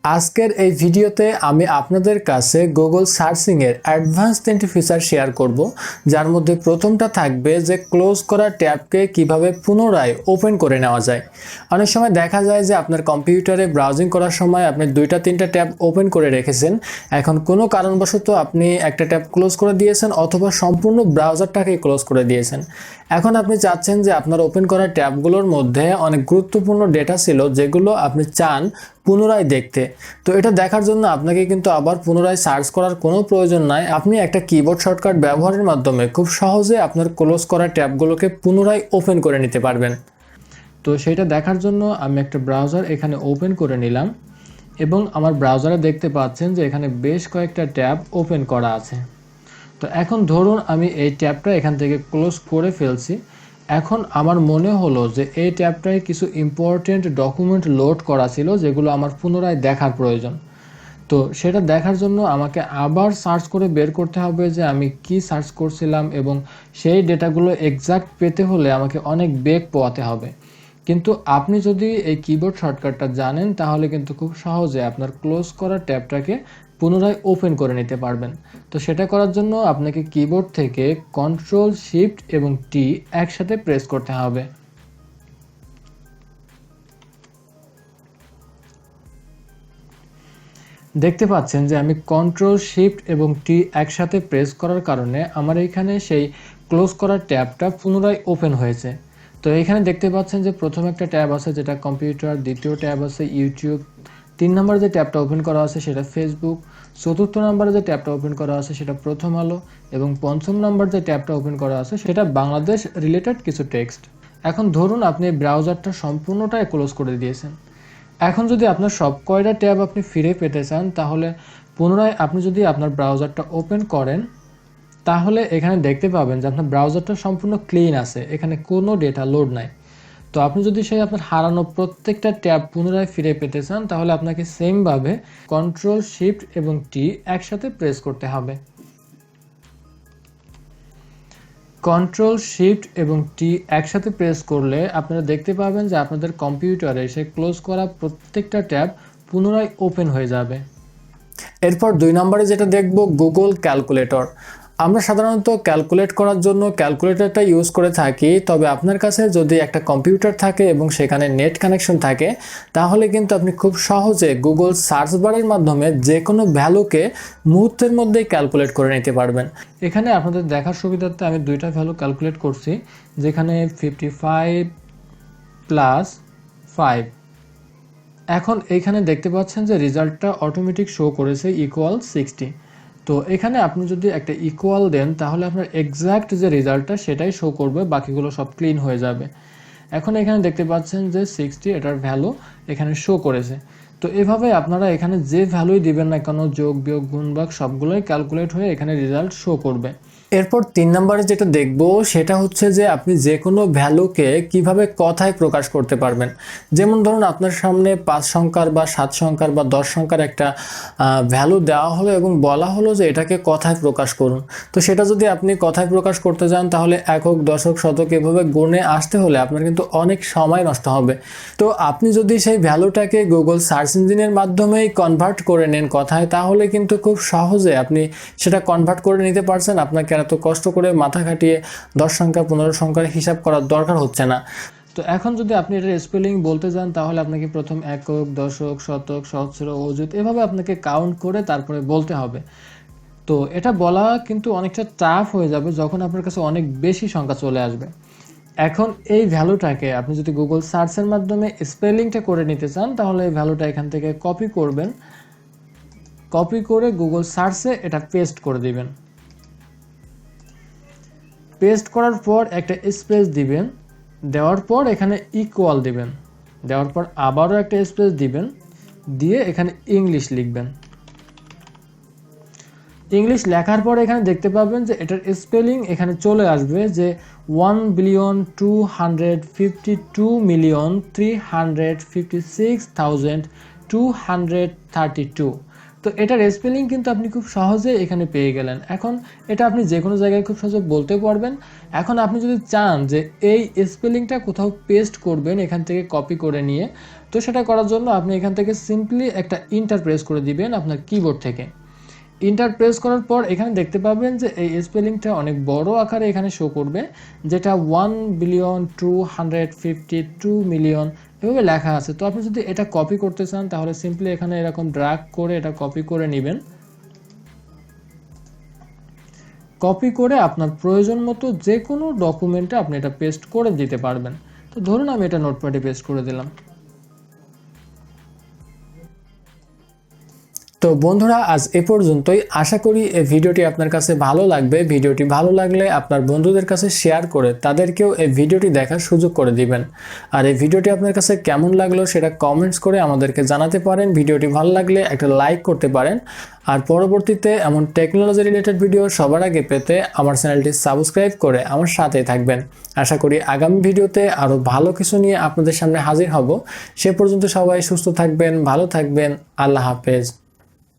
আজকের এই ভিডিওতে আমি আপনাদের কাছে গুগল সার্চিং এর অ্যাডভান্স 3টি ফিচার শেয়ার করব, যার মধ্যে প্রথমটা থাকবে যে ক্লোজ করা ট্যাবকে কিভাবে পুনরায় ওপেন করে নেওয়া যায়। অনেক সময় দেখা যায় যে আপনার কম্পিউটারে ব্রাউজিং করার সময় আপনি 2-3টা ট্যাব ওপেন করে রেখেছেন, এখন কোনো কারণবশত আপনি একটা ট্যাব ক্লোজ করে দিয়েছেন অথবা সম্পূর্ণ ব্রাউজারটাকে ক্লোজ করে দিয়েছেন। এখন আপনি চাচ্ছেন যে আপনার ওপেন করা ট্যাবগুলোর মধ্যে অনেক গুরুত্বপূর্ণ ডেটা ছিল যেগুলো আপনি চান পুনরায় দেখতে। তো এটা দেখার জন্য আপনাকে কিন্তু আবার পুনরায় সার্চ করার কোনো প্রয়োজন নাই। আপনি একটা কিবোর্ড শর্টকাট ব্যবহারের মাধ্যমে খুব সহজে আপনার ক্লোজ করা ট্যাবগুলোকে পুনরায় ওপেন করে নিতে পারবেন। তো সেটা দেখার জন্য আমি একটা ব্রাউজার এখানে ওপেন করে নিলাম এবং আমার ব্রাউজারে দেখতে পাচ্ছেন যে এখানে বেশ কয়েকটা ট্যাব ওপেন করা আছে। তো এখন ধরুন আমি এই ট্যাবটা এখান থেকে ক্লোজ করে ফেলছি। এখন আমার মনে হলো যে এই ট্যাবটায় কিছু ইম্পর্টেন্ট ডকুমেন্ট লোড করা ছিল যেগুলো আমার পুনরায় দেখার প্রয়োজন। তো সেটা দেখার জন্য আমাকে আবার সার্চ করে বের করতে হবে যে আমি কি সার্চ করছিলাম, এবং সেই ডেটাগুলো এক্সাক্ট পেতে হলে আমাকে অনেক বেগ পোয়াতে হবে। কিন্তু আপনি যদি এই কিবোর্ড শর্টকাটটা জানেন তাহলে কিন্তু খুব সহজে আপনার ক্লোজ করা ট্যাবটাকে পুনরায় ওপেন করে নিতে পারবেন। তো সেটা করার জন্য আপনাকে কিবোর্ড থেকে কন্ট্রোল শিফট এবং টি একসাথে প্রেস করতে হবে। দেখতে পাচ্ছেন যে আমি কন্ট্রোল শিফট এবং টি একসাথে প্রেস করার কারণে আমার এখানে সেই ক্লোজ করার ট্যাবটা পুনরায় ওপেন হয়েছে। তো এখানে দেখতে পাচ্ছেন যে প্রথম একটা ট্যাব আছে যেটা কম্পিউটার, দ্বিতীয় ট্যাব আছে ইউটিউব, 3 নম্বরে যে ট্যাবটা ওপেন করা আছে সেটা ফেসবুক, 4র্থ নম্বরে যে ট্যাবটা ওপেন করা আছে সেটা প্রথম আলো, এবং 5ম নম্বর যে ট্যাবটা ওপেন করা আছে সেটা বাংলাদেশ রিলেটেড কিছু টেক্সট। এখন ধরুন আপনি ব্রাউজারটা সম্পূর্ণটাই ক্লোজ করে দিয়েছেন। এখন যদি আপনার সব কয়টা ট্যাব আপনি ফিরে পেতে চান তাহলে পুনরায় আপনি যদি আপনার ব্রাউজারটা ওপেন করেন তাহলে এখানে দেখতে পাবেন যে আপনার ব্রাউজারটা সম্পূর্ণ ক্লিন আছে, এখানে কোনো ডেটা লোড নাই। তো আপনি যদি সেই আপনার হারানো প্রত্যেকটা ট্যাব পুনরায় ফিরে পেতে চান তাহলে আপনাকে সেমভাবে কন্ট্রোল শিফট এবং টি একসাথে প্রেস করতে হবে। কন্ট্রোল শিফট এবং টি একসাথে প্রেস করলে আপনারা দেখতে পাবেন যে আপনাদের কম্পিউটারে সেই ক্লোজ করা প্রত্যেকটা ট্যাব পুনরায় ওপেন হয়ে যাবে। এরপর 2 নম্বরে যেটা দেখব গুগল ক্যালকুলেটর। আমরা সাধারণত ক্যালকুলেট করার জন্য ক্যালকুলেটরটা ইউজ করে থাকি, তবে আপনার কাছে যদি একটা কম্পিউটার থাকে এবং সেখানে নেট কানেকশন থাকে তাহলে কিন্তু আপনি খুব সহজে গুগল সার্চ বারের মাধ্যমে যে কোনো ভ্যালুকে মুহূর্তের মধ্যেই ক্যালকুলেট করে নিতে পারবেন। এখানে আপনাদের দেখার সুবিধার্থে আমি 2টা ভ্যালু ক্যালকুলেট করছি, যেখানে 55 প্লাস 5। এখন এইখানে দেখতে পাচ্ছেন যে রেজাল্টটা অটোমেটিক শো করেছে ইকুয়াল 60। তো এখানে আপনি যদি একটা ইকুয়াল দেন তাহলে আপনার এক্সাক্ট যে রেজাল্টটা সেটাই শো করবে, বাকিগুলো সব ক্লিন হয়ে যাবে। এখন এখানে দেখতে পাচ্ছেন যে 60 এটার ভ্যালু এখানে শো করেছে। তো এভাবে আপনারা এখানে যে ভ্যালুই দিবেন না কেন, যোগ বিয়োগ গুণ ভাগ সবগুলোই ক্যালকুলেট হয়ে এখানে রেজাল্ট শো করবে। এরপর 3 নম্বরে যেটা দেখব সেটা হচ্ছে যে আপনি যে কোনো ভ্যালুকে কিভাবে কথায় প্রকাশ করতে পারবেন। যেমন ধরুন আপনার সামনে 5 সংখ্যার বা 7 সংখ্যার বা 10 সংখ্যার একটা ভ্যালু দেওয়া হলো এবং বলা হলো যে এটাকে কথায় প্রকাশ করুন। তো সেটা যদি আপনি কথায় প্রকাশ করতে যান তাহলে একক, দশক, শতক এভাবে গুণে আসতে হলে আপনার কিন্তু অনেক সময় নষ্ট হবে। তো আপনি যদি সেই ভ্যালুটাকে গুগল সার্চ ইঞ্জিনের মাধ্যমেই কনভার্ট করে নেন কথায়, তাহলে কিন্তু খুব সহজে আপনি সেটা কনভার্ট করে নিতে পারছেন। আপনাকে এত কষ্ট করে মাথা খাটিয়ে 10 সংখ্যা 15 সংখ্যার হিসাব করার দরকার হচ্ছে না। তো এখন যদি আপনি এটার স্পেলিং বলতে যান তাহলে আপনাকে প্রথম একক, দশক, শতক, সহস্র, অযুত এভাবে আপনাকে কাউন্ট করে তারপরে বলতে হবে। তো এটা বলা কিন্তু অনেকটা টাফ হয়ে যাবে যখন আপনার কাছে অনেক বেশি সংখ্যা চলে আসবে। এখন এই ভ্যালুটাকে আপনি যদি গুগল সার্চের মাধ্যমে স্পেলিংটা করে নিতে চান তাহলে এই ভ্যালুটা এখান থেকে কপি করবেন, কপি করে গুগল সার্চে এটা পেস্ট করে দিবেন। পেস্ট করার পর একটা স্পেস দিবেন, দেওয়ার পর এখানে ইকুয়াল দিবেন, দেওয়ার পর আবারও একটা স্পেস দিবেন, দিয়ে এখানে ইংলিশ লিখবেন। ইংলিশ লেখার পর এখানে দেখতে পাবেন যে এটার স্পেলিং এখানে চলে আসবে যে 1,252,356,232। তো এটার স্পেলিং কিন্তু আপনি খুব সহজে এখানে পেয়ে গেলেন। এখন এটা আপনি যে কোনো জায়গায় খুব সহজে বলতে পারবেন। এখন আপনি যদি চান যে এই স্পেলিংটা কোথাও পেস্ট করবেন এখান থেকে কপি করে নিয়ে, তো সেটা করার জন্য আপনি এখান থেকে সিম্পলি একটা ইন্টার প্রেস করে দিবেন আপনার কিবোর্ড থেকে। ইন্টার প্রেস করার পর এখানে দেখতে পাবেন যে এই স্পেলিংটা অনেক বড় আকারে এখানে শো করবে, যেটা 1,252,000,000 এভাবে লেখা আছে। তো আপনি যদি এটা কপি করতে চান তাহলে সিম্পলি এখানে এরকম ড্র্যাগ করে এটা কপি করে নেবেন। কপি করে আপনার প্রয়োজন মতো যে কোনো ডকুমেন্টে আপনি এটা পেস্ট করে দিতে পারবেন। তো ধরুন আমি এটা নোটপ্যাডে পেস্ট করে দিলাম। তো বন্ধুরা আজ এ পর্যন্তই। আশা করি এই ভিডিওটি আপনার কাছে ভালো লাগবে। ভিডিওটি ভালো লাগলে আপনার বন্ধুদের কাছে শেয়ার করে তাদেরকেও এই ভিডিওটি দেখার সুযোগ করে দিবেন। আর এই ভিডিওটি আপনার কাছে কেমন লাগলো সেটা কমেন্টস করে আমাদেরকে জানাতে পারেন। ভিডিওটি ভালো লাগলে একটা লাইক করতে পারেন। আর পরবর্তীতে এমন টেকনোলজি রিলেটেড ভিডিও সবার আগে পেতে আমার চ্যানেলটি সাবস্ক্রাইব করে আমার সাথেই থাকবেন। আশা করি আগামী ভিডিওতে আরও ভালো কিছু নিয়ে আপনাদের সামনে হাজির হব। সে পর্যন্ত সবাই সুস্থ থাকবেন, ভালো থাকবেন। আল্লাহ হাফেজ।